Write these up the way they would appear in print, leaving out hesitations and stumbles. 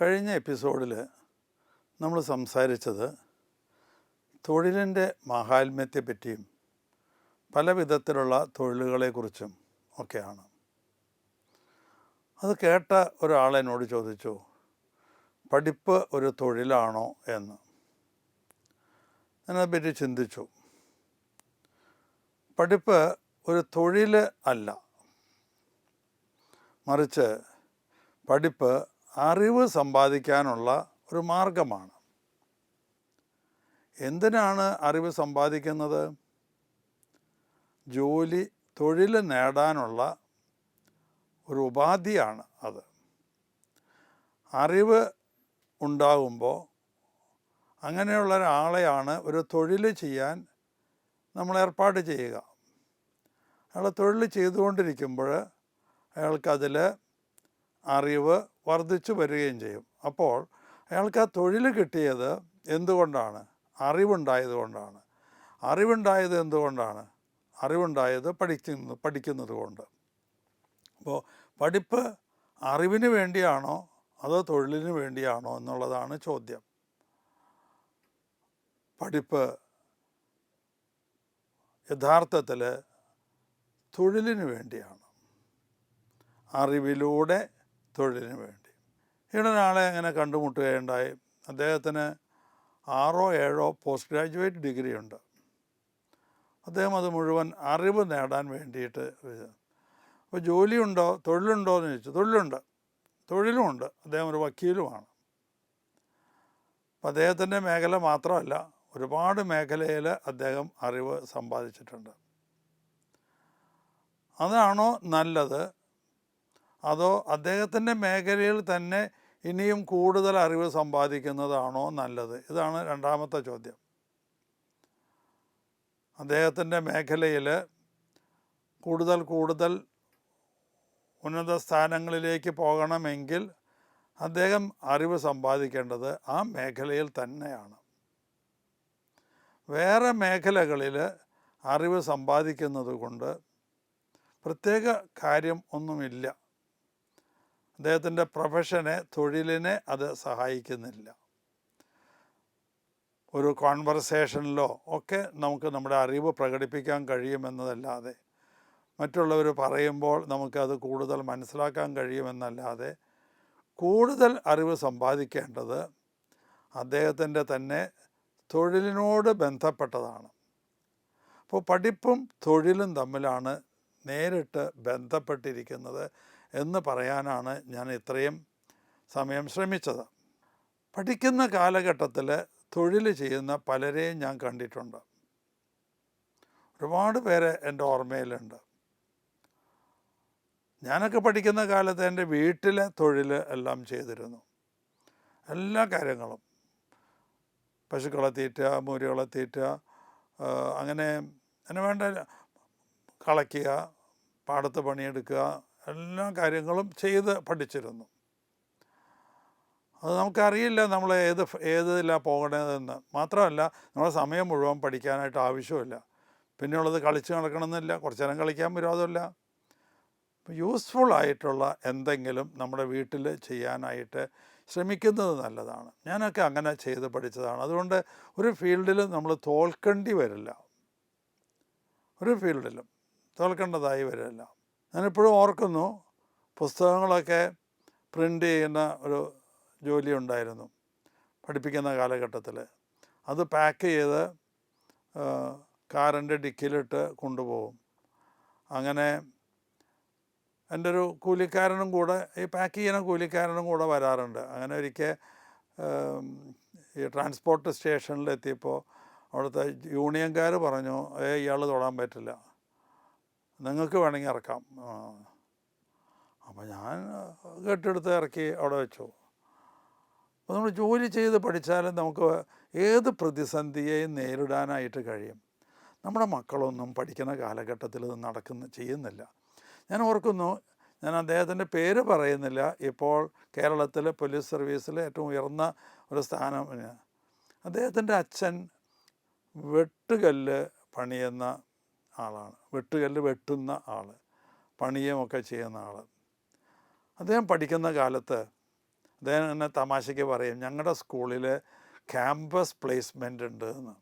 കഴിഞ്ഞ എപ്പിസോഡിൽ നമ്മൾ സംസാരിച്ചത് തൊഴിലിൻ്റെ മാഹാത്മ്യത്തെപ്പറ്റിയും പല വിധത്തിലുള്ള തൊഴിലുകളെക്കുറിച്ചും ഒക്കെയാണ്. അത് കേട്ട ഒരാൾ എന്നോട് ചോദിച്ചു, പഠിപ്പ് ഒരു തൊഴിലാണോ എന്ന്. ഞാനതിനെപ്പറ്റി ചിന്തിച്ചു. പഠിപ്പ് ഒരു തൊഴിൽ അല്ല, മറിച്ച് പഠിപ്പ് അറിവ് സമ്പാദിക്കാനുള്ള ഒരു മാർഗമാണ്. എന്തിനാണ് അറിവ് സമ്പാദിക്കുന്നത്? തൊഴിൽ നേടാനുള്ള ഒരു ഉപാധിയാണ് അത്. അറിവ് ഉണ്ടാകുമ്പോൾ അങ്ങനെയുള്ള ഒരാളെയാണ് ഒരു തൊഴിൽ ചെയ്യാൻ നമ്മൾ ഏർപ്പാട് ചെയ്യുക. അയാൾ തൊഴിൽ ചെയ്തുകൊണ്ടിരിക്കുമ്പോൾ അയാൾക്കതിൽ അറിവ് വർദ്ധിച്ചു വരികയും ചെയ്യും. അപ്പോൾ അയാൾക്ക് ആ തൊഴിൽ കിട്ടിയത് എന്തുകൊണ്ടാണ്? അറിവുണ്ടായതുകൊണ്ടാണ്. അറിവുണ്ടായത് എന്തുകൊണ്ടാണ്? അറിവുണ്ടായത് പഠിക്കുന്നത് കൊണ്ട്. അപ്പോൾ പഠിപ്പ് അറിവിന് വേണ്ടിയാണോ അതോ തൊഴിലിന് വേണ്ടിയാണോ എന്നുള്ളതാണ് ചോദ്യം. പഠിപ്പ് യഥാർത്ഥത്തിൽ തൊഴിലിന് വേണ്ടിയാണ്, അറിവിലൂടെ തൊഴിലിന് വേണ്ടി. ഇവിടെ ഒരാളെ അങ്ങനെ കണ്ടുമുട്ടുകയുണ്ടായി. അദ്ദേഹത്തിന് 6 or 7 പോസ്റ്റ് ഗ്രാജുവേറ്റ് ഡിഗ്രി ഉണ്ട്. അദ്ദേഹം അത് മുഴുവൻ അറിവ് നേടാൻ വേണ്ടിയിട്ട്. അപ്പോൾ ജോലിയുണ്ടോ, തൊഴിലുണ്ടോ എന്ന് ചോദിച്ചു. തൊഴിലുമുണ്ട്. അദ്ദേഹം ഒരു വക്കീലുമാണ്. അപ്പം അദ്ദേഹത്തിൻ്റെ മേഖല മാത്രമല്ല, ഒരുപാട് മേഖലയിൽ അദ്ദേഹം അറിവ് സമ്പാദിച്ചിട്ടുണ്ട്. അതാണോ നല്ലത്, അതോ അദ്ദേഹത്തിൻ്റെ മേഖലയിൽ തന്നെ ഇനിയും കൂടുതൽ അറിവ് സമ്പാദിക്കുന്നതാണോ നല്ലത്? ഇതാണ് രണ്ടാമത്തെ ചോദ്യം. അദ്ദേഹത്തിൻ്റെ മേഖലയിൽ കൂടുതൽ ഉന്നത സ്ഥാനങ്ങളിലേക്ക് പോകണമെങ്കിൽ അദ്ദേഹം അറിവ് സമ്പാദിക്കേണ്ടത് ആ മേഖലയിൽ തന്നെയാണ്. വേറെ മേഖലകളിൽ അറിവ് സമ്പാദിക്കുന്നത് കൊണ്ട് പ്രത്യേക കാര്യം ഒന്നുമില്ല. അദ്ദേഹത്തിൻ്റെ പ്രൊഫഷനെ, തൊഴിലിനെ അത് സഹായിക്കുന്നില്ല. ഒരു കോൺവെർസേഷനിലോ ഒക്കെ നമുക്ക് നമ്മുടെ അറിവ് പ്രകടിപ്പിക്കാൻ കഴിയുമെന്നതല്ലാതെ, മറ്റുള്ളവർ പറയുമ്പോൾ നമുക്കത് കൂടുതൽ മനസ്സിലാക്കാൻ കഴിയുമെന്നല്ലാതെ, കൂടുതൽ അറിവ് സമ്പാദിക്കേണ്ടത് അദ്ദേഹത്തിൻ്റെ തന്നെ തൊഴിലിനോട് ബന്ധപ്പെട്ടതാണ്. അപ്പോൾ പഠിപ്പും തൊഴിലും തമ്മിലാണ് നേരിട്ട് ബന്ധപ്പെട്ടിരിക്കുന്നത് എന്ന് പറയാനാണ് ഞാൻ ഇത്രയും സമയം ശ്രമിച്ചത്. പഠിക്കുന്ന കാലഘട്ടത്തിൽ തൊഴിൽ ചെയ്യുന്ന പലരെയും ഞാൻ കണ്ടിട്ടുണ്ട്. ഒരുപാട് പേരെ എൻ്റെ ഓർമ്മയിലുണ്ട്. ഞാനൊക്കെ പഠിക്കുന്ന കാലത്ത് എൻ്റെ വീട്ടിലെ തൊഴിൽ എല്ലാം ചെയ്തിരുന്നു. എല്ലാ കാര്യങ്ങളും, പശുക്കളെ തീറ്റുക, മൂരികളെ തീറ്റുക, അങ്ങനെ വേണ്ട കളയ്ക്കുക, പാടത്ത് പണിയെടുക്കുക, എല്ലാ കാര്യങ്ങളും ചെയ്ത് പഠിച്ചിരുന്നു. അത് നമുക്കറിയില്ല നമ്മൾ ഏതിലാണ് പോകണതെന്ന്. മാത്രമല്ല, നമ്മുടെ സമയം മുഴുവൻ പഠിക്കാനായിട്ട് ആവശ്യമില്ല. പിന്നെയുള്ളത് കളിച്ച് നടക്കണമെന്നില്ല, കുറച്ച് നേരം കളിക്കാൻ വിരോധമില്ല. യൂസ്ഫുള്ളായിട്ടുള്ള എന്തെങ്കിലും നമ്മുടെ വീട്ടിൽ ചെയ്യാനായിട്ട് ശ്രമിക്കുന്നത് നല്ലതാണ്. ഞാനൊക്കെ അങ്ങനെ ചെയ്ത് പഠിച്ചതാണ്. അതുകൊണ്ട് ഒരു ഫീൽഡിൽ നമ്മൾ തോൽക്കേണ്ടി വരില്ല, ഒരു ഫീൽഡിലും തോൽക്കേണ്ടതായി വരില്ല. ഞാനിപ്പോഴും ഓർക്കുന്നു, പുസ്തകങ്ങളൊക്കെ പ്രിൻ്റ് ചെയ്യുന്ന ഒരു ജോലി ഉണ്ടായിരുന്നു പഠിപ്പിക്കുന്ന കാലഘട്ടത്തിൽ. അത് പാക്ക് ചെയ്ത് കാറിൻ്റെ ഡിക്കിയിലിട്ട് കൊണ്ടുപോകും. അങ്ങനെ എൻ്റെ ഒരു കൂലിക്കാരനും കൂടെ, ഈ പാക്ക് ചെയ്യുന്ന കൂലിക്കാരനും കൂടെ വരാറുണ്ട്. അങ്ങനെ ഒരിക്കൽ ഈ ട്രാൻസ്പോർട്ട് സ്റ്റേഷനിലെത്തിയപ്പോൾ അവിടുത്തെ യൂണിയൻകാർ പറഞ്ഞു, ഇയാൾ തൊടാൻ പറ്റില്ല, നിങ്ങൾക്ക് വേണമെങ്കിൽ ഇറക്കാം. അപ്പോൾ ഞാൻ കെട്ടെടുത്ത് ഇറക്കി അവിടെ വെച്ചു. അപ്പോൾ നമ്മൾ ജോലി ചെയ്ത് പഠിച്ചാലും നമുക്ക് ഏത് പ്രതിസന്ധിയെയും നേരിടാനായിട്ട് കഴിയും. നമ്മുടെ മക്കളൊന്നും പഠിക്കുന്ന കാലഘട്ടത്തിൽ ഇത് ചെയ്യുന്നില്ല. ഞാൻ ഓർക്കുന്നു, ഞാൻ അദ്ദേഹത്തിൻ്റെ പേര് പറയുന്നില്ല, ഇപ്പോൾ കേരളത്തിൽ പോലീസ് സർവീസിൽ ഏറ്റവും ഉയർന്ന ഒരു സ്ഥാനം. അദ്ദേഹത്തിൻ്റെ അച്ഛൻ വെട്ടുകല്ല് പണിയുന്ന ആളാണ്, വെട്ടുകല്ല് വെട്ടുന്ന ആൾ, പണിയുമൊക്കെ ചെയ്യുന്ന ആൾ. അദ്ദേഹം പഠിക്കുന്ന കാലത്ത് അദ്ദേഹം എന്നെ തമാശയ്ക്ക് പറയും, ഞങ്ങളുടെ സ്കൂളിൽ ക്യാമ്പസ് പ്ലേസ്മെൻ്റ് ഉണ്ട് എന്ന്.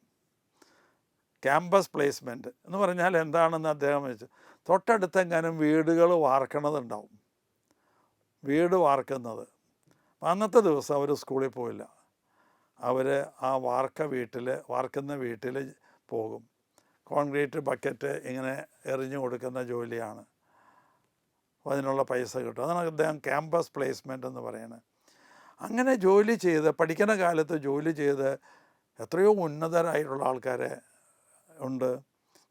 ക്യാമ്പസ് പ്ലേസ്മെൻറ്റ് എന്ന് പറഞ്ഞാൽ എന്താണെന്ന് അദ്ദേഹം വെച്ചു, തൊട്ടടുത്തെങ്ങാനും വീടുകൾ വാർക്കണതുണ്ടാവും, വീട് വാർക്കുന്നത്. അന്നത്തെ ദിവസം അവർ സ്കൂളിൽ പോയില്ല, അവർ ആ വാർക്കുന്ന വീട്ടിൽ പോകും. കോൺക്രീറ്റ് ബക്കറ്റ് ഇങ്ങനെ എറിഞ്ഞു കൊടുക്കുന്ന ജോലിയാണ്, അപ്പോൾ അതിനുള്ള പൈസ കിട്ടും. അതാണ് അദ്ദേഹം ക്യാമ്പസ് പ്ലേസ്മെൻ്റ് എന്ന് പറയുന്നത്. അങ്ങനെ ജോലി ചെയ്ത്, പഠിക്കുന്ന കാലത്ത് ജോലി ചെയ്ത് എത്രയോ ഉന്നതരായിട്ടുള്ള ആൾക്കാരെ ഉണ്ട്.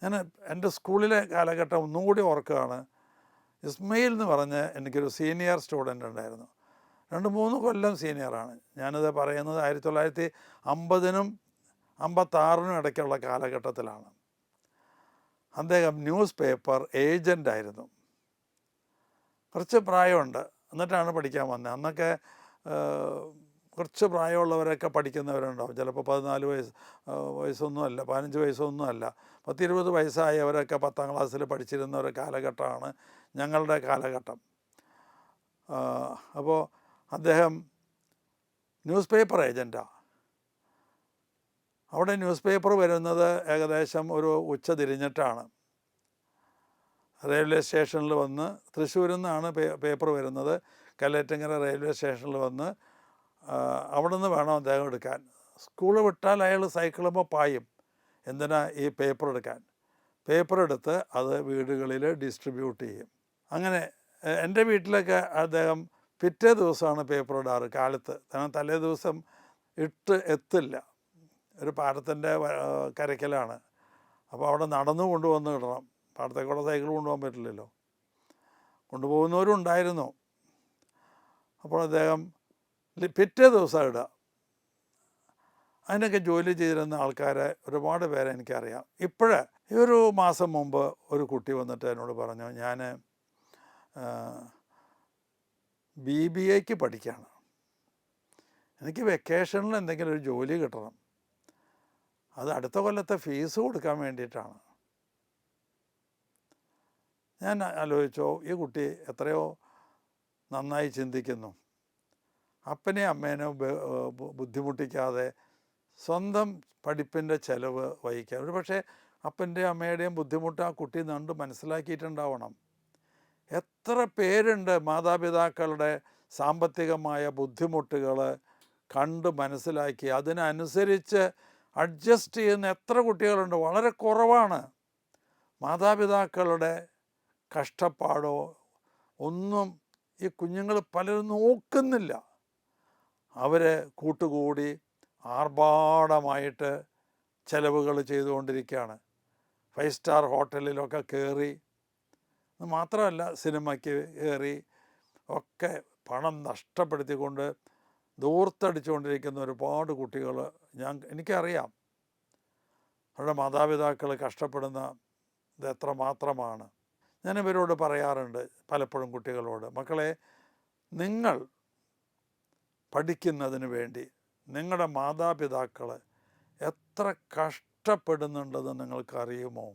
ഞാൻ എൻ്റെ സ്കൂളിലെ കാലഘട്ടം ഒന്നും കൂടി ഓർക്കുകയാണ്. ഇസ്മയിൽ എന്ന് പറഞ്ഞ് എനിക്കൊരു സീനിയർ സ്റ്റുഡൻ്റ് ഉണ്ടായിരുന്നു, 2-3 കൊല്ലം സീനിയറാണ്. ഞാനിത് പറയുന്നത് 1950-നും 1956-നും ഇടയ്ക്കുള്ള കാലഘട്ടത്തിലാണ്. അദ്ദേഹം ന്യൂസ് പേപ്പർ ഏജൻ്റായിരുന്നു. കുറച്ച് പ്രായമുണ്ട്, എന്നിട്ടാണ് പഠിക്കാൻ വന്നത്. അന്നൊക്കെ കുറച്ച് പ്രായമുള്ളവരൊക്കെ പഠിക്കുന്നവരുണ്ടാവും. ചിലപ്പോൾ 14 വയസ്സൊന്നും അല്ല, 15 വയസ്സൊന്നും അല്ല, 10-20 വയസ്സായവരൊക്കെ 10ാം ക്ലാസ്സിൽ പഠിച്ചിരുന്ന ഒരു കാലഘട്ടമാണ് ഞങ്ങളുടെ കാലഘട്ടം. അപ്പോൾ അദ്ദേഹം ന്യൂസ് പേപ്പർ ഏജൻറ്റാണ്. അവിടെ ന്യൂസ് പേപ്പർ വരുന്നത് ഏകദേശം ഒരു ഉച്ച തിരിഞ്ഞിട്ടാണ്. റെയിൽവേ സ്റ്റേഷനിൽ വന്ന്, തൃശ്ശൂരിൽ നിന്നാണ് പേപ്പർ വരുന്നത്, കല്ലേറ്റങ്കര റെയിൽവേ സ്റ്റേഷനിൽ വന്ന് അവിടെ നിന്ന് വേണം അദ്ദേഹം എടുക്കാൻ. സ്കൂൾ വിട്ടാൽ അയാൾ സൈക്കിളുമ്പോൾ പായും, എന്തിനാ ഈ പേപ്പർ എടുക്കാൻ. പേപ്പർ എടുത്ത് അത് വീടുകളിൽ ഡിസ്ട്രിബ്യൂട്ട് ചെയ്യും. അങ്ങനെ എൻ്റെ വീട്ടിലൊക്കെ അദ്ദേഹം പിറ്റേ ദിവസമാണ് പേപ്പർ ഇടാറ് കാലത്ത്. കാരണം തലേ ദിവസം എത്തില്ല, ഒരു പാടത്തിൻ്റെ കരയ്ക്കലാണ്. അപ്പോൾ അവിടെ നടന്നു കൊണ്ടുവന്ന് ഇടണം, പാടത്തേക്കൂടെ സൈക്കിൾ കൊണ്ടുപോകാൻ പറ്റില്ലല്ലോ. കൊണ്ടുപോകുന്നവരും ഉണ്ടായിരുന്നു. അപ്പോൾ അദ്ദേഹം പിറ്റേ ദിവസം ഇടുക. അതിനൊക്കെ ജോലി ചെയ്തിരുന്ന ആൾക്കാരെ ഒരുപാട് പേരെ എനിക്കറിയാം. ഈ ഒരു മാസം മുമ്പ് ഒരു കുട്ടി വന്നിട്ട് എന്നോട് പറഞ്ഞു, ഞാൻ BBAക്ക് പഠിക്കുകയാണ്, എനിക്ക് വെക്കേഷനിൽ എന്തെങ്കിലും ഒരു ജോലി കിട്ടണം, അത് അടുത്ത കൊല്ലത്തെ ഫീസ് കൊടുക്കാൻ വേണ്ടിയിട്ടാണ്. ഞാൻ ആലോചിച്ചോ, ഈ കുട്ടി എത്രയോ നന്നായി ചിന്തിക്കുന്നു. അപ്പനെയും അമ്മേനെയും ബുദ്ധിമുട്ടിക്കാതെ സ്വന്തം പഠിപ്പിൻ്റെ ചിലവ് വഹിക്കാൻ. ഒരു പക്ഷേ അപ്പൻ്റെയും അമ്മയുടെയും ബുദ്ധിമുട്ട് ആ കുട്ടി നണ്ട് മനസ്സിലാക്കിയിട്ടുണ്ടാവണം. എത്ര പേരുണ്ട് മാതാപിതാക്കളുടെ സാമ്പത്തികമായ ബുദ്ധിമുട്ടുകൾ കണ്ട് മനസ്സിലാക്കി അതിനനുസരിച്ച് അഡ്ജസ്റ്റ് ചെയ്യുന്ന എത്ര കുട്ടികളുണ്ട്? വളരെ കുറവാണ്. മാതാപിതാക്കളുടെ കഷ്ടപ്പാടോ ഒന്നും ഈ കുഞ്ഞുങ്ങൾ പലരും നോക്കുന്നില്ല. അവർ കൂട്ടുകൂടി ആർഭാടമായിട്ട് ചിലവുകൾ ചെയ്തുകൊണ്ടിരിക്കുകയാണ്. 5 സ്റ്റാർ ഹോട്ടലിലൊക്കെ കയറി, മാത്രമല്ല സിനിമയ്ക്ക് കയറി ഒക്കെ പണം നഷ്ടപ്പെടുത്തിക്കൊണ്ട് ദൂർത്തടിച്ചുകൊണ്ടിരിക്കുന്ന ഒരുപാട് കുട്ടികൾ എനിക്കറിയാം. അവരുടെ മാതാപിതാക്കൾ കഷ്ടപ്പെടുന്ന ഇത് എത്രമാത്രമാണ്. ഞാൻ ഇവരോട് പറയാറുണ്ട് പലപ്പോഴും കുട്ടികളോട്, മക്കളെ, നിങ്ങൾ പഠിക്കുന്നതിന് വേണ്ടി നിങ്ങളുടെ മാതാപിതാക്കൾ എത്ര കഷ്ടപ്പെടുന്നുണ്ടെന്ന് നിങ്ങൾക്കറിയുമോ?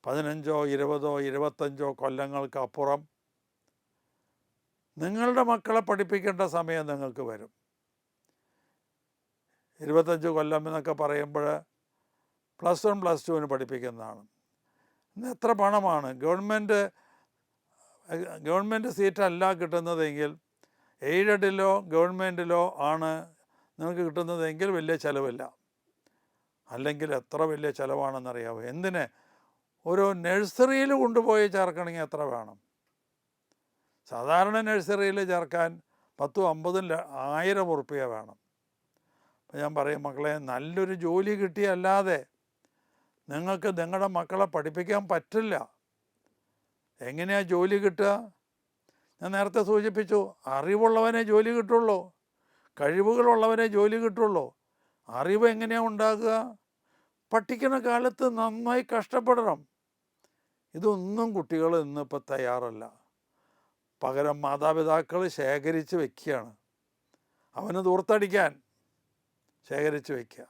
15, 20, 25 കൊല്ലങ്ങൾക്ക് അപ്പുറം നിങ്ങളുടെ മക്കളെ പഠിപ്പിക്കേണ്ട സമയം നിങ്ങൾക്ക് വരും. 25 കൊല്ലം എന്നൊക്കെ പറയുമ്പോൾ +1 +2 പഠിപ്പിക്കുന്നതാണ്. ഇന്ന് എത്ര പണമാണ്? ഗവൺമെൻറ് സീറ്റല്ല കിട്ടുന്നതെങ്കിൽ, എയ്ഡഡിലോ ഗവൺമെൻറ്റിലോ ആണ് നിങ്ങൾക്ക് കിട്ടുന്നതെങ്കിൽ വലിയ ചിലവില്ല. അല്ലെങ്കിൽ എത്ര വലിയ ചിലവാണെന്നറിയാമോ? എന്തിന്? ഒരു നഴ്സറിയിൽ കൊണ്ടുപോയി ചേർക്കണമെങ്കിൽ എത്ര വേണം? സാധാരണ നഴ്സറിയിൽ ചേർക്കാൻ 10-50-1000 ഉറുപ്പിക വേണം. അപ്പം ഞാൻ പറയും, മക്കളെ, നല്ലൊരു ജോലി കിട്ടിയല്ലാതെ നിങ്ങൾക്ക് നിങ്ങളുടെ മക്കളെ പഠിപ്പിക്കാൻ പറ്റില്ല. എങ്ങനെയാണ് ജോലി കിട്ടുക? ഞാൻ നേരത്തെ സൂചിപ്പിച്ചു, അറിവുള്ളവനെ ജോലി കിട്ടുള്ളൂ, കഴിവുകളുള്ളവനെ ജോലി കിട്ടുള്ളൂ. അറിവ് എങ്ങനെയാണ് ഉണ്ടാകുക? പഠിക്കുന്ന കാലത്ത് നന്നായി കഷ്ടപ്പെടണം. ഇതൊന്നും കുട്ടികൾ ഇന്നിപ്പോൾ തയ്യാറല്ല. പകരം മാതാപിതാക്കൾ ശേഖരിച്ച് വയ്ക്കുകയാണ്, അവന് ദൂർത്തടിക്കാൻ ശേഖരിച്ച് വയ്ക്കുക.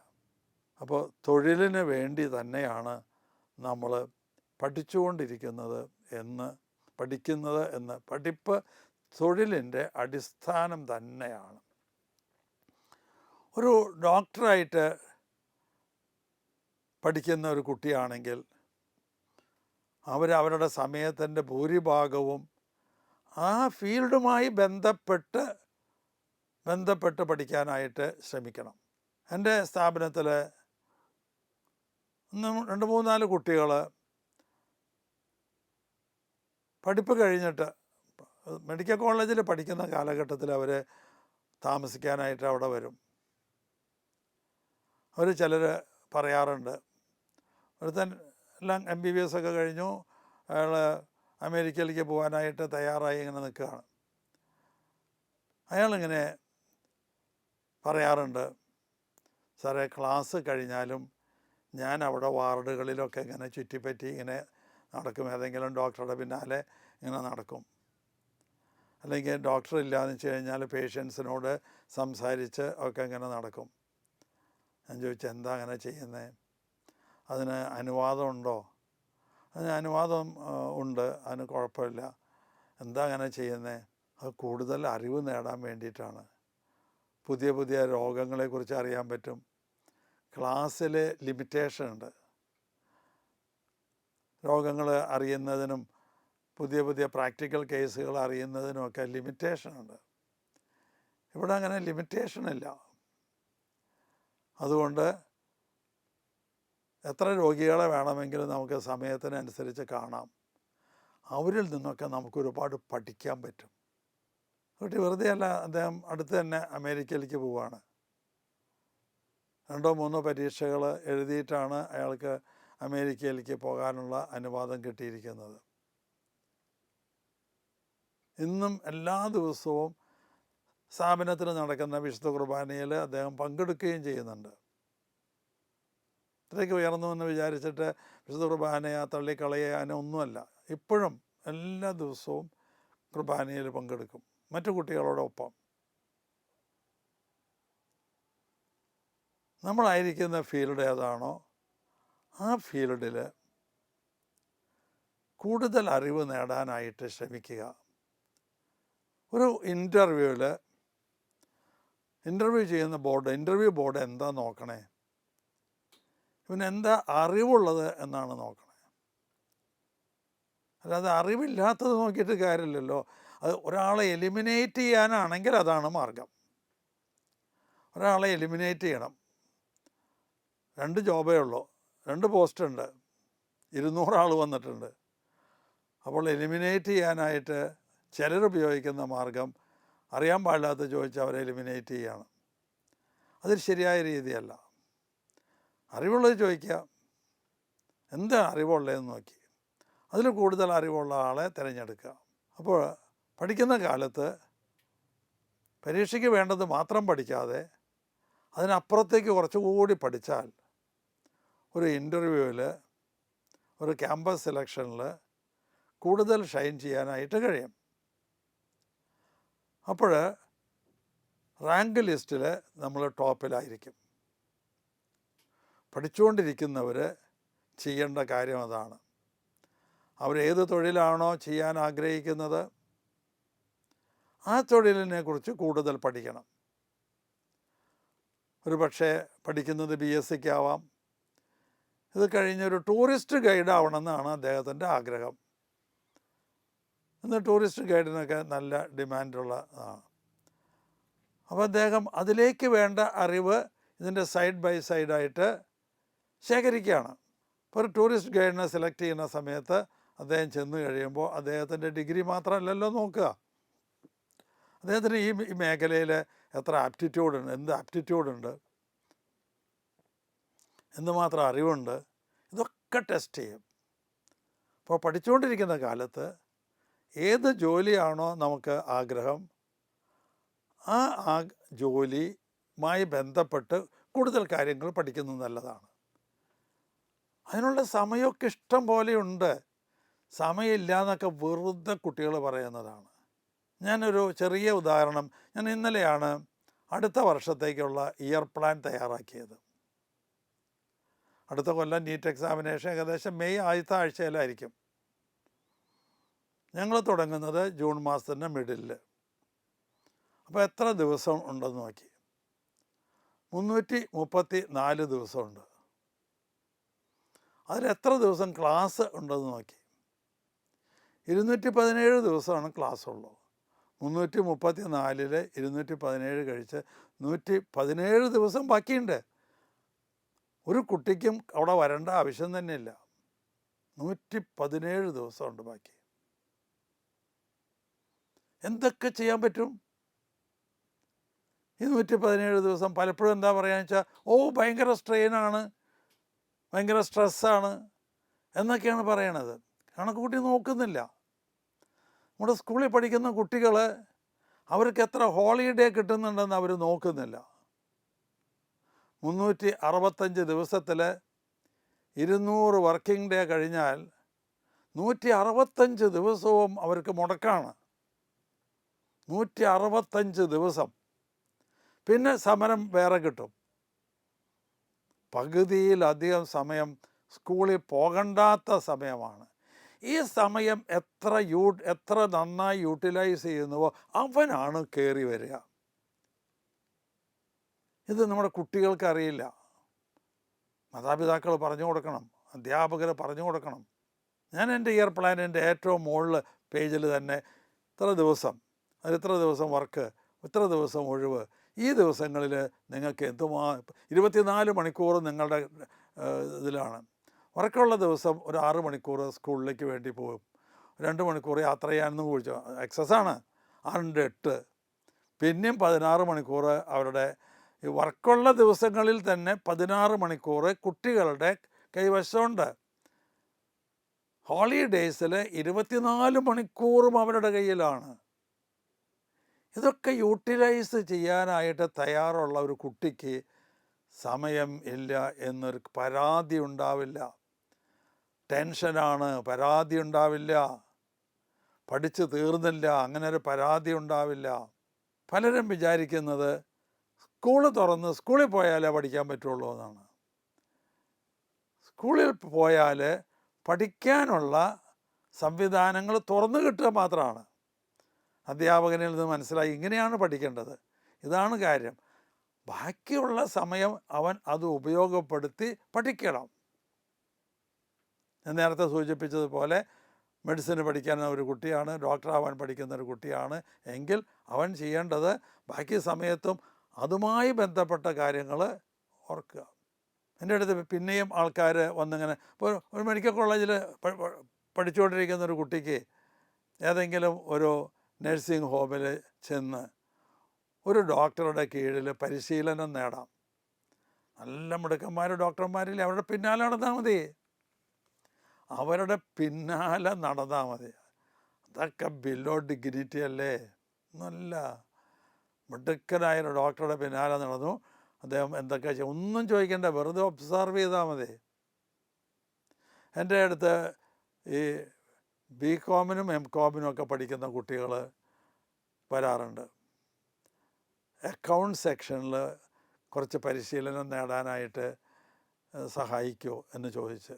അപ്പോൾ തൊഴിലിന് വേണ്ടി തന്നെയാണ് നമ്മൾ പഠിപ്പിക്കുന്നത് എന്ന് പഠിപ്പ് തൊഴിലിൻ്റെ അടിസ്ഥാനം തന്നെയാണ്. ഒരു ഡോക്ടറായിട്ട് പഠിക്കുന്ന ഒരു കുട്ടിയാണെങ്കിൽ അവരുടെ സമയത്തിൻ്റെ ഭൂരിഭാഗവും ആ ഫീൽഡുമായി ബന്ധപ്പെട്ട് പഠിക്കാനായിട്ട് ശ്രമിക്കണം. എൻ്റെ സ്ഥാപനത്തിൽ 2-3-4 കുട്ടികൾ പഠിപ്പ് കഴിഞ്ഞിട്ട് മെഡിക്കൽ കോളേജിൽ പഠിക്കുന്ന കാലഘട്ടത്തിൽ അവർ താമസിക്കാനായിട്ട് അവിടെ വരും. അവർ ചിലർ പറയാറുണ്ട്, ഒരുത്തൻ എല്ലാം MBBS ഒക്കെ കഴിഞ്ഞു, അയാൾ അമേരിക്കയിലേക്ക് പോകാനായിട്ട് തയ്യാറായി ഇങ്ങനെ നിൽക്കുകയാണ്. അയാളിങ്ങനെ പറയാറുണ്ട്, സാറേ ക്ലാസ് കഴിഞ്ഞാലും ഞാൻ അവിടെ വാർഡുകളിലൊക്കെ ഇങ്ങനെ ചുറ്റിപ്പറ്റി ഇങ്ങനെ നടക്കും, ഏതെങ്കിലും ഡോക്ടറുടെ പിന്നാലെ ഇങ്ങനെ നടക്കും. അല്ലെങ്കിൽ ഡോക്ടർ ഇല്ലാന്ന് വെച്ച് കഴിഞ്ഞാൽ പേഷ്യൻസിനോട് സംസാരിച്ച് ഒക്കെ ഇങ്ങനെ നടക്കും. ഞാൻ ചോദിച്ചു, എന്താ അങ്ങനെ ചെയ്യുന്നത്? അതിന് അനുവാദമുണ്ടോ? അതിന് അനുവാദം ഉണ്ട്, അതിന് കുഴപ്പമില്ല. എന്താ അങ്ങനെ ചെയ്യുന്നത്? അത് കൂടുതൽ അറിവ് നേടാൻ വേണ്ടിയിട്ടാണ്. പുതിയ പുതിയ രോഗങ്ങളെക്കുറിച്ച് അറിയാൻ പറ്റും. ക്ലാസ്സിൽ ലിമിറ്റേഷൻ ഉണ്ട്. രോഗങ്ങൾ അറിയുന്നതിനും പുതിയ പുതിയ പ്രാക്ടിക്കൽ കേസുകൾ അറിയുന്നതിനുമൊക്കെ ലിമിറ്റേഷനുണ്ട്. ഇവിടെ അങ്ങനെ ലിമിറ്റേഷനില്ല. അതുകൊണ്ട് എത്ര രോഗികളെ വേണമെങ്കിലും നമുക്ക് സമയത്തിനനുസരിച്ച് കാണാം. അവരിൽ നിന്നൊക്കെ നമുക്കൊരുപാട് പഠിക്കാൻ പറ്റും. കുട്ടി വെറുതെ അല്ല, അദ്ദേഹം അടുത്ത് തന്നെ അമേരിക്കയിലേക്ക് പോവുകയാണ്. 2-3 പരീക്ഷകൾ എഴുതിയിട്ടാണ് അയാൾക്ക് അമേരിക്കയിലേക്ക് പോകാനുള്ള അനുവാദം കിട്ടിയിരിക്കുന്നത്. ഇന്നും എല്ലാ ദിവസവും സ്ഥാപനത്തിൽ നടക്കുന്ന വിശുദ്ധ കുർബാനയിൽ അദ്ദേഹം പങ്കെടുക്കുകയും ചെയ്യുന്നുണ്ട്. ഇത്രയ്ക്ക് ഉയർന്നു എന്ന് വിചാരിച്ചിട്ട് വിശുദ്ധ കുർബാനയെ തള്ളിക്കളയാനൊന്നുമല്ല. ഇപ്പോഴും എല്ലാ ദിവസവും കുർബാനയിൽ പങ്കെടുക്കും മറ്റു കുട്ടികളോടൊപ്പം. നമ്മളായിരിക്കുന്ന ഫീൽഡ് ഏതാണോ ആ ഫീൽഡിൽ കൂടുതൽ അറിവ് നേടാനായിട്ട് ശ്രമിക്കുക. ഒരു ഇൻ്റർവ്യൂ ചെയ്യുന്ന ഇൻ്റർവ്യൂ ബോർഡ് എന്താ നോക്കണേ? ഇവനെന്താ അറിവുള്ളത് എന്നാണ് നോക്കണേ. അല്ലാതെ അറിവില്ലാത്തത് നോക്കിയിട്ട് കാര്യമില്ലല്ലോ. അത് ഒരാളെ എലിമിനേറ്റ് ചെയ്യാനാണെങ്കിൽ അതാണ് മാർഗം. ഒരാളെ എലിമിനേറ്റ് ചെയ്യണം. 2 ജോബേ ഉള്ളൂ, 2 പോസ്റ്റുണ്ട്, 200 ആൾ വന്നിട്ടുണ്ട്. അപ്പോൾ എലിമിനേറ്റ് ചെയ്യാനായിട്ട് ചിലരുപയോഗിക്കുന്ന മാർഗം അറിയാൻ പാടില്ലാത്ത ചോദിച്ച് അവരെ എലിമിനേറ്റ് ചെയ്യണം. അതൊരു ശരിയായ രീതിയല്ല. അറിവുള്ളത് ചോദിക്കുക, എന്താ അറിവുള്ളതെന്ന് നോക്കി അതിൽ കൂടുതൽ അറിവുള്ള ആളെ തിരഞ്ഞെടുക്കുക. അപ്പോൾ പഠിക്കുന്ന കാലത്ത് പരീക്ഷയ്ക്ക് വേണ്ടത് മാത്രം പഠിക്കാതെ അതിനപ്പുറത്തേക്ക് കുറച്ചുകൂടി പഠിച്ചാൽ ഒരു ഇൻ്റർവ്യൂവിൽ, ഒരു ക്യാമ്പസ് സെലക്ഷനിൽ കൂടുതൽ ഷൈൻ ചെയ്യാനായിട്ട് കഴിയും. അപ്പോൾ റാങ്ക് ലിസ്റ്റിൽ നമ്മൾ ടോപ്പിലായിരിക്കും. പഠിച്ചുകൊണ്ടിരിക്കുന്നവർ ചെയ്യേണ്ട കാര്യം അതാണ്. അവരേത് തൊഴിലാണോ ചെയ്യാൻ ആഗ്രഹിക്കുന്നത് ആ തൊഴിലിനെ കുറിച്ച് കൂടുതൽ പഠിക്കണം. ഒരു പക്ഷേ പഠിക്കുന്നത് BSc ആവാം. ഇത് കഴിഞ്ഞൊരു ടൂറിസ്റ്റ് ഗൈഡ് ആവണമെന്നാണ് അദ്ദേഹത്തിൻ്റെ ആഗ്രഹം. ഇന്ന് ടൂറിസ്റ്റ് ഗൈഡിനൊക്കെ നല്ല ഡിമാൻഡുള്ളതാണ്. അപ്പോൾ അദ്ദേഹം അതിലേക്ക് വേണ്ട അറിവ് ഇതിൻ്റെ സൈഡ് ബൈ സൈഡായിട്ട് ശേഖരിക്കുകയാണ്. ഇപ്പോൾ ഒരു ടൂറിസ്റ്റ് ഗൈഡിനെ സെലക്ട് ചെയ്യുന്ന സമയത്ത് അദ്ദേഹം ചെന്ന് കഴിയുമ്പോൾ അദ്ദേഹത്തിൻ്റെ ഡിഗ്രി മാത്രമല്ലല്ലോ നോക്കുക, അദ്ദേഹത്തിന് ഈ മേഖലയിൽ എത്ര ആപ്റ്റിറ്റ്യൂഡുണ്ട്, എന്ത് ആപ്റ്റിറ്റ്യൂഡുണ്ട്, എന്തുമാത്രം അറിവുണ്ട്, ഇതൊക്കെ ടെസ്റ്റ് ചെയ്യും. അപ്പോൾ പഠിച്ചുകൊണ്ടിരിക്കുന്ന കാലത്ത് ഏത് ജോലിയാണോ നമുക്ക് ആഗ്രഹം ആ ജോലിയുമായി ബന്ധപ്പെട്ട് കൂടുതൽ കാര്യങ്ങൾ പഠിക്കുന്നത് നല്ലതാണ്. അതിനുള്ള സമയമൊക്കെ ഇഷ്ടം പോലെയുണ്ട്. സമയമില്ല എന്നൊക്കെ വെറുതെ കുട്ടികൾ പറയുന്നതാണ്. ഞാനൊരു ചെറിയ ഉദാഹരണം, ഞാൻ ഇന്നലെയാണ് അടുത്ത വർഷത്തേക്കുള്ള ഇയർ പ്ലാൻ തയ്യാറാക്കിയത്. അടുത്ത കൊല്ലം നീറ്റ് എക്സാമിനേഷൻ ഏകദേശം മെയ് ആദ്യത്തെ ആഴ്ചയിലായിരിക്കും. ഞങ്ങൾ തുടങ്ങുന്നത് ജൂൺ മാസത്തിൻ്റെ മിഡിലിൽ. അപ്പോൾ എത്ര ദിവസം ഉണ്ടെന്ന് നോക്കി. 334 ദിവസമുണ്ട്. അതിലെത്ര ദിവസം ക്ലാസ് ഉണ്ടെന്ന് നോക്കി. 217 ദിവസമാണ് ക്ലാസ് ഉള്ളൂ. 334 217 കഴിച്ച് 117 ദിവസം ബാക്കിയുണ്ട്. ഒരു കുട്ടിക്കും അവിടെ വരേണ്ട ആവശ്യം തന്നെയില്ല. 117 ദിവസമുണ്ട് ബാക്കി. എന്തൊക്കെ ചെയ്യാൻ പറ്റും ഈ 117 ദിവസം? പലപ്പോഴും എന്താ പറയുകയെന്ന് വെച്ചാൽ, ഭയങ്കര സ്ട്രെയിനാണ്, ഭയങ്കര സ്ട്രെസ്സാണ് എന്നൊക്കെയാണ് പറയണത്. കണക്ക് കൂട്ടി നോക്കുന്നില്ല. നമ്മുടെ സ്കൂളിൽ പഠിക്കുന്ന കുട്ടികൾ അവർക്ക് എത്ര ഹോളിഡേ കിട്ടുന്നുണ്ടെന്ന് അവർ നോക്കുന്നില്ല. 365 ദിവസത്തിൽ 200 വർക്കിംഗ് ഡേ കഴിഞ്ഞാൽ 165 ദിവസവും അവർക്ക് മുടക്കാണ്. 165 ദിവസം. പിന്നെ സമരം വേറെ കിട്ടും. പകുതിയിലധികം സമയം സ്കൂളിൽ പോകണ്ടാത്ത സമയമാണ്. ഈ സമയം എത്ര നന്നായി യൂട്ടിലൈസ് ചെയ്യുന്നുവോ അവനാണ് കയറി വരിക. ഇത് നമ്മുടെ കുട്ടികൾക്ക് അറിയില്ല. മാതാപിതാക്കൾ പറഞ്ഞു കൊടുക്കണം, അധ്യാപകർ പറഞ്ഞു കൊടുക്കണം. ഞാൻ എൻ്റെ ഇയർ പ്ലാനിൻ്റെ ഏറ്റവും മുകളിൽ പേജിൽ തന്നെ ഇത്ര ദിവസം, അതിലിത്ര ദിവസം വർക്ക്, ഇത്ര ദിവസം ഒഴിവ്, ഈ ദിവസങ്ങളിൽ നിങ്ങൾക്ക് 24 മണിക്കൂർ നിങ്ങളുടെ ഇതിലാണ്. വർക്കുള്ള ദിവസം ഒരു 6 മണിക്കൂർ സ്കൂളിലേക്ക് വേണ്ടി പോകും. 2 മണിക്കൂർ യാത്ര ചെയ്യാനെന്ന് കുറിച്ചു എക്സസ്സാണ്. 6×8 പിന്നെയും 16 മണിക്കൂർ അവരുടെ ഈ വർക്കുള്ള ദിവസങ്ങളിൽ തന്നെ 16 മണിക്കൂർ കുട്ടികളുടെ കൈവശമുണ്ട്. ഹോളിഡേയ്സിൽ 24 മണിക്കൂറും അവരുടെ കയ്യിലാണ്. ഇതൊക്കെ യൂട്ടിലൈസ് ചെയ്യാനായിട്ട് തയ്യാറുള്ള ഒരു കുട്ടിക്ക് സമയം ഇല്ല എന്നൊരു പരാതി ഉണ്ടാവില്ല. ടെൻഷനാണ്, പരാതി ഉണ്ടാവില്ല. പഠിച്ച് തീർന്നില്ല, അങ്ങനെ ഒരു പരാതി ഉണ്ടാവില്ല. പലരും വിചാരിക്കുന്നത് സ്കൂൾ തുറന്ന് സ്കൂളിൽ പോയാലേ പഠിക്കാൻ പറ്റുള്ളൂ എന്നാണ്. സ്കൂളിൽ പോയാൽ പഠിക്കാനുള്ള സംവിധാനങ്ങൾ തുറന്നു കിട്ടുക മാത്രമാണ്. അധ്യാപകനിൽ നിന്ന് മനസ്സിലായി ഇങ്ങനെയാണ് പഠിക്കേണ്ടത്, ഇതാണ് കാര്യം. ബാക്കിയുള്ള സമയം അവൻ അത് ഉപയോഗപ്പെടുത്തി പഠിക്കണം. ഞാൻ നേരത്തെ സൂചിപ്പിച്ചതുപോലെ മെഡിസിന് പഠിക്കാൻ ഒരു കുട്ടിയാണ്, ഡോക്ടറാവാൻ പഠിക്കുന്ന ഒരു കുട്ടിയാണ് എങ്കിൽ അവൻ ചെയ്യേണ്ടത് ബാക്കി സമയത്തും അതുമായി ബന്ധപ്പെട്ട കാര്യങ്ങൾ ഓർക്കുക. എൻ്റെ അടുത്ത് പിന്നെയും ആൾക്കാർ വന്നിങ്ങനെ, ഇപ്പോൾ ഒരു മെഡിക്കൽ കോളേജിൽ പഠിച്ചുകൊണ്ടിരിക്കുന്ന ഒരു കുട്ടിക്ക് ഏതെങ്കിലും ഒരു നഴ്സിംഗ് ഹോമിൽ ചെന്ന് ഒരു ഡോക്ടറുടെ കീഴിൽ പരിശീലനം നേടാം. നല്ല മിടുക്കന്മാർ ഡോക്ടർമാരില്ലേ, അവരുടെ പിന്നാലെ നടന്നാൽ മതി. അവരുടെ പിന്നാലെ നടന്നാൽ മതി. അതൊക്കെ ബിലോ ഡിഗ്നിറ്റി അല്ലേ? നല്ല മിടുക്കനായ ഒരു ഡോക്ടറുടെ പിന്നാലെ നടന്നു. അദ്ദേഹം എന്തൊക്കെ ചെയ്യും ഒന്നും ചോദിക്കേണ്ട, വെറുതെ ഒബ്സർവ് ചെയ്താൽ മതി. എൻ്റെ അടുത്ത് ഈ BCom-നും MCom-നും ഒക്കെ പഠിക്കുന്ന കുട്ടികൾ വരാറുണ്ട്. അക്കൗണ്ട് സെക്ഷനിൽ കുറച്ച് പരിശീലനം നേടാനായിട്ട് സഹായിക്കുമോ എന്ന് ചോദിച്ച്.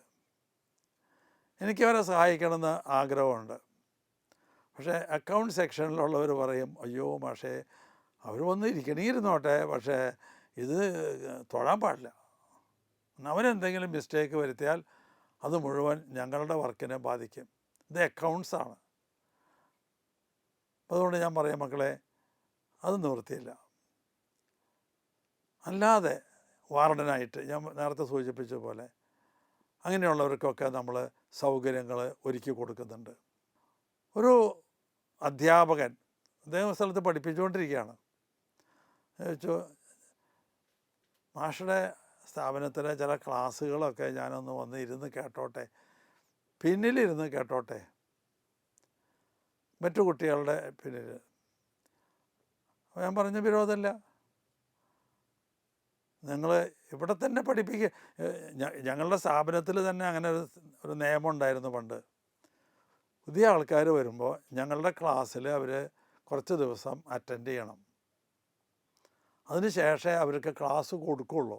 എനിക്കവരെ സഹായിക്കണമെന്ന് ആഗ്രഹമുണ്ട്. പക്ഷേ അക്കൗണ്ട് സെക്ഷനിലുള്ളവർ പറയും, അയ്യോ മാഷേ അവർ വന്ന് ഇരുന്നോട്ടെ, പക്ഷേ ഇത് തൊഴാൻ പാടില്ല. അവരെന്തെങ്കിലും മിസ്റ്റേക്ക് വരുത്തിയാൽ അത് മുഴുവൻ ഞങ്ങളുടെ വർക്കിനെ ബാധിക്കും. ഇത് അക്കൗണ്ട്സാണ്. അതുകൊണ്ട് ഞാൻ പറയാം, മക്കളെ അത് നിവൃത്തിയില്ല. അല്ലാതെ വാർഡനായിട്ട് ഞാൻ നേരത്തെ സൂചിപ്പിച്ച പോലെ അങ്ങനെയുള്ളവർക്കൊക്കെ നമ്മൾ സൗകര്യങ്ങൾ ഒരുക്കി കൊടുക്കുന്നുണ്ട്. ഒരു അധ്യാപകൻ അദ്ദേഹം സ്ഥലത്ത് പഠിപ്പിച്ചുകൊണ്ടിരിക്കുകയാണ്. ചോദിച്ചു, മാഷുടെ സ്ഥാപനത്തിലെ ചില ക്ലാസ്സുകളൊക്കെ ഞാനൊന്ന് വന്ന് ഇരുന്ന് കേട്ടോട്ടെ, പിന്നിലിരുന്ന് കേട്ടോട്ടെ, മറ്റു കുട്ടികളുടെ പിന്നിൽ. ഞാൻ പറഞ്ഞ വിരോധമില്ല, നിങ്ങൾ ഇവിടെ തന്നെ പഠിപ്പിക്കുക. ഞങ്ങളുടെ സ്ഥാപനത്തിൽ തന്നെ അങ്ങനെ ഒരു നിയമം ഉണ്ടായിരുന്നു പണ്ട്. പുതിയ ആൾക്കാർ വരുമ്പോൾ ഞങ്ങളുടെ ക്ലാസ്സിൽ അവർ കുറച്ച് ദിവസം അറ്റൻഡ് ചെയ്യണം. അതിന് ശേഷമേ അവർക്ക് ക്ലാസ് കൊടുക്കുള്ളൂ.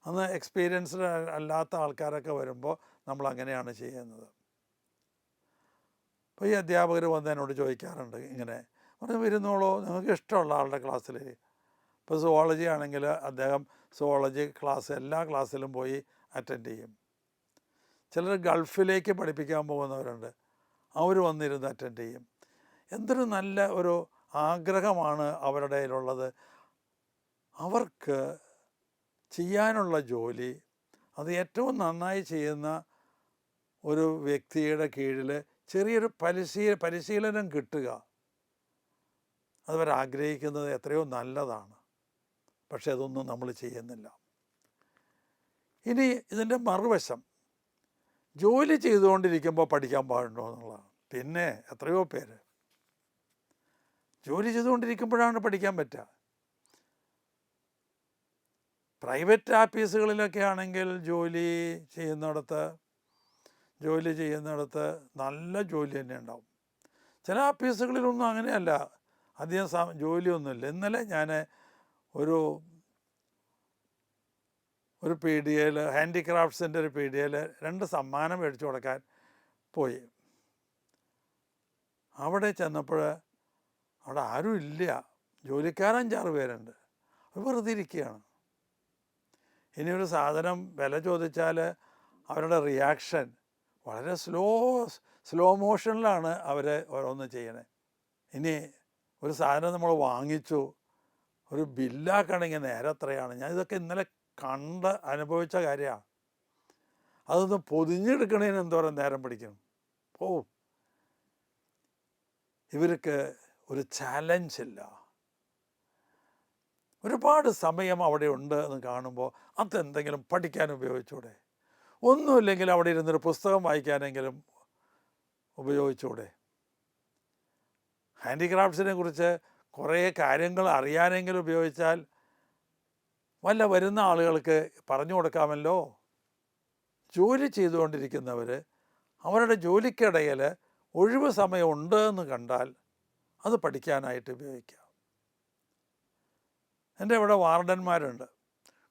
അന്ന് എക്സ്പീരിയൻസ്ഡ് അല്ലാത്ത ആൾക്കാരൊക്കെ വരുമ്പോൾ നമ്മൾ അങ്ങനെയാണ് ചെയ്യുന്നത്. അപ്പോൾ ഈ അധ്യാപകർ വന്ന് എന്നോട് ചോദിക്കാറുണ്ട് ഇങ്ങനെ, പറഞ്ഞു വരുന്നോളൂ, നിങ്ങൾക്ക് ഇഷ്ടമുള്ള ആളുടെ ക്ലാസ്സിൽ. ഇപ്പോൾ സുവോളജി ആണെങ്കിൽ അദ്ദേഹം സുവോളജി ക്ലാസ് എല്ലാ ക്ലാസ്സിലും പോയി അറ്റൻഡ് ചെയ്യും. ചിലർ ഗൾഫിലേക്ക് പഠിപ്പിക്കാൻ പോകുന്നവരുണ്ട്, അവർ വന്നിരുന്ന് അറ്റൻഡ് ചെയ്യും. എന്തൊരു നല്ല ഒരു ആഗ്രഹമാണ് അവരുടെ കയ്യിലുള്ളത്. അവർക്ക് ചെയ്യാനുള്ള ജോലി അത് ഏറ്റവും നന്നായി ചെയ്യുന്ന ഒരു വ്യക്തിയുടെ കീഴിൽ ചെറിയൊരു പരിശീലനം കിട്ടുക, അതവരാഗ്രഹിക്കുന്നത് എത്രയോ നല്ലതാണ്. പക്ഷെ അതൊന്നും നമ്മൾ ചെയ്യുന്നില്ല. ഇനി ഇതിൻ്റെ മറുവശം, ജോലി ചെയ്തുകൊണ്ടിരിക്കുമ്പോൾ പഠിക്കാൻ പാടുണ്ടോ എന്നുള്ളതാണ്. പിന്നെ എത്രയോ പേര് ജോലി ചെയ്തുകൊണ്ടിരിക്കുമ്പോഴാണ് പഠിക്കാൻ പറ്റുക. പ്രൈവറ്റ് ആഫീസുകളിലൊക്കെ ആണെങ്കിൽ ജോലി ചെയ്യുന്നിടത്ത് നല്ല ജോലി തന്നെ ഉണ്ടാവും. ചില ആഫീസുകളിലൊന്നും അങ്ങനെയല്ല, അധികം ജോലിയൊന്നുമില്ല. ഇന്നലെ ഞാൻ ഒരു PDAയിൽ ഹാൻഡിക്രാഫ്റ്റ്സിൻ്റെ ഒരു PDAയിൽ 2 സമ്മാനം മേടിച്ചു കൊടുക്കാൻ പോയി. അവിടെ ചെന്നപ്പോൾ അവിടെ ആരും ഇല്ല, ജോലിക്കാരൻ 5-6 പേരുണ്ട്, വെറുതെ ഇരിക്കുകയാണ്. ഇനി ഒരു സാധനം വില ചോദിച്ചാൽ അവരുടെ റിയാക്ഷൻ വളരെ സ്ലോ മോഷനിലാണ് അവർ ഓരോന്ന് ചെയ്യണേ. ഇനി ഒരു സാധനം നമ്മൾ വാങ്ങിച്ചു, ഒരു ബില്ലാക്കണമെങ്കിൽ നേരെ എത്രയാണ്. ഞാൻ ഇതൊക്കെ ഇന്നലെ അനുഭവിച്ച കാര്യമാണ്. അതൊന്ന് പൊതിഞ്ഞെടുക്കണതിന് എന്തോരം നേരം പിടിക്കണം. ഇവർക്ക് ഒരു ചാലഞ്ചില്ല. ഒരുപാട് സമയം അവിടെ ഉണ്ട് എന്ന് കാണുമ്പോൾ അതെന്തെങ്കിലും പഠിക്കാൻ ഉപയോഗിച്ചൂടെ? ഒന്നുമില്ലെങ്കിൽ അവിടെ ഇരുന്നൊരു പുസ്തകം വായിക്കാനെങ്കിലും ഉപയോഗിച്ചൂടെ? ഹാൻഡിക്രാഫ്റ്റ്സിനെ കുറിച്ച് കുറേ കാര്യങ്ങൾ അറിയാനെങ്കിലും ഉപയോഗിച്ചാൽ വല്ല വരുന്ന ആളുകൾക്ക് പറഞ്ഞു കൊടുക്കാമല്ലോ. ജോലി ചെയ്തുകൊണ്ടിരിക്കുന്നവർ അവരുടെ ജോലിക്കിടയിൽ ഒഴിവ് സമയമുണ്ട് എന്ന് കണ്ടാൽ അത് പഠിക്കാനായിട്ട് ഉപയോഗിക്കാം. എൻ്റെ ഇവിടെ വാർഡന്മാരുണ്ട്.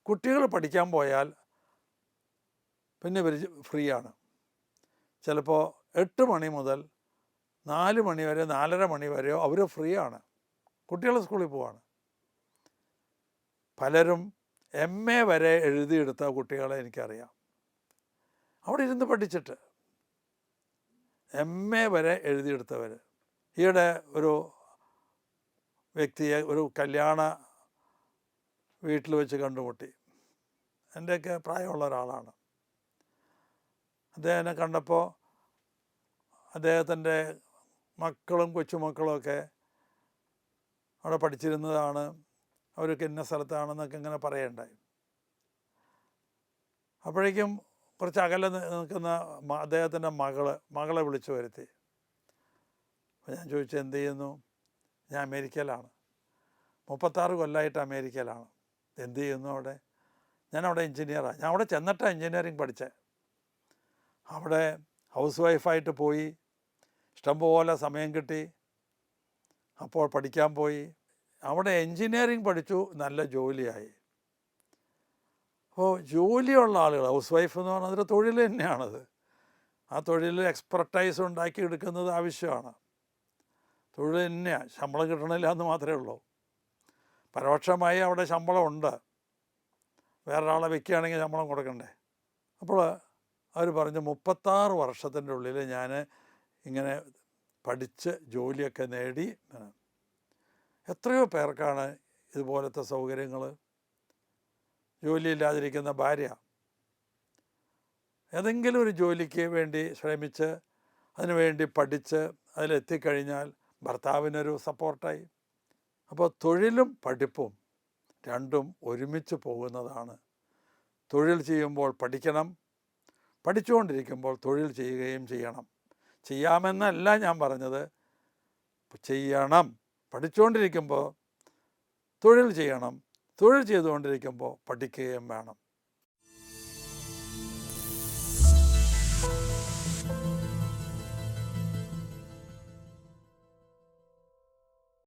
കുട്ടികൾ പഠിക്കാൻ പോയാൽ പിന്നെ ഇവർ ഫ്രീ ആണ്. ചിലപ്പോൾ 8 മണി മുതൽ 4 മണി വരെ 4:30 മണി വരെയോ അവർ ഫ്രീ ആണ്. കുട്ടികൾ സ്കൂളിൽ പോവാണ്. പലരും MA വരെ എഴുതിയെടുത്ത കുട്ടികളെ എനിക്കറിയാം. അവിടെ ഇരുന്ന് പഠിച്ചിട്ട് MA വരെ എഴുതിയെടുത്തവർ. ഈയിടെ ഒരു വ്യക്തിയെ ഒരു കല്യാണ വീട്ടിൽ വെച്ച് കണ്ടുമുട്ടി. എൻ്റെയൊക്കെ പ്രായമുള്ള ഒരാളാണ്. അദ്ദേഹത്തിനെ കണ്ടപ്പോൾ അദ്ദേഹത്തിൻ്റെ മക്കളും കൊച്ചുമക്കളുമൊക്കെ അവിടെ പഠിച്ചിരുന്നതാണ്, അവരൊക്കെ ഇന്ന സ്ഥലത്താണെന്നൊക്കെ ഇങ്ങനെ പറയണ്ടായി. അപ്പോഴേക്കും കുറച്ച് അകലെ നിൽക്കുന്ന അദ്ദേഹത്തിൻ്റെ മകളെ വിളിച്ചു വരുത്തി. അപ്പോൾ ഞാൻ ചോദിച്ചു, എന്ത് ചെയ്യുന്നു? ഞാൻ അമേരിക്കയിലാണ്, 36 കൊല്ലമായിട്ട് അമേരിക്കയിലാണ്. എന്ത് ചെയ്യുന്നു അവിടെ? ഞാനവിടെ എൻജിനീയറാണ്. ഞാൻ അവിടെ ചെന്നിട്ടാണ് എൻജിനീയറിങ് പഠിച്ചത്. അവിടെ ഹൗസ് വൈഫായിട്ട് പോയി, ഇഷ്ടംപോലെ സമയം കിട്ടി, അപ്പോൾ പഠിക്കാൻ പോയി. അവിടെ എൻജിനീയറിങ് പഠിച്ചു, നല്ല ജോലിയായി. അപ്പോൾ ജോലിയുള്ള ആളുകൾ, ഹൗസ് വൈഫ് എന്ന് പറഞ്ഞാൽ അതൊരു തൊഴിൽ തന്നെയാണത്. ആ തൊഴിൽ എക്സ്പെർട്ടൈസ് ഉണ്ടാക്കി എടുക്കുന്നത് ആവശ്യമാണ്. തൊഴിൽ തന്നെയാണ്, ശമ്പളം കിട്ടണില്ല എന്ന് മാത്രമേ ഉള്ളൂ. പരോക്ഷമായി അവിടെ ശമ്പളമുണ്ട്, വേറൊരാളെ വെക്കുകയാണെങ്കിൽ ശമ്പളം കൊടുക്കണ്ടേ. അപ്പോൾ അവർ പറഞ്ഞു 36 വർഷത്തിൻ്റെ ഉള്ളിൽ ഞാൻ ഇങ്ങനെ പഠിച്ച് ജോലിയൊക്കെ നേടി. എത്രയോ പേർക്കാണ് ഇതുപോലത്തെ സൗകര്യങ്ങൾ. ജോലിയില്ലാതിരിക്കുന്ന ഭാര്യ ഏതെങ്കിലും ഒരു ജോലിക്ക് വേണ്ടി ശ്രമിച്ച് അതിനുവേണ്ടി പഠിച്ച് അതിലെത്തിക്കഴിഞ്ഞാൽ ഭർത്താവിനൊരു സപ്പോർട്ടായി. അപ്പോൾ തൊഴിലും പഠിപ്പും രണ്ടും ഒരുമിച്ച് പോകുന്നതാണ്. തൊഴിൽ ചെയ്യുമ്പോൾ പഠിക്കണം, പഠിച്ചുകൊണ്ടിരിക്കുമ്പോൾ തൊഴിൽ ചെയ്യുകയും ചെയ്യണം. ചെയ്യാമെന്നല്ല ഞാൻ പറഞ്ഞത്, ചെയ്യണം. പഠിച്ചുകൊണ്ടിരിക്കുമ്പോൾ തൊഴിൽ ചെയ്യണം, തൊഴിൽ ചെയ്തുകൊണ്ടിരിക്കുമ്പോൾ പഠിക്കുകയും വേണം.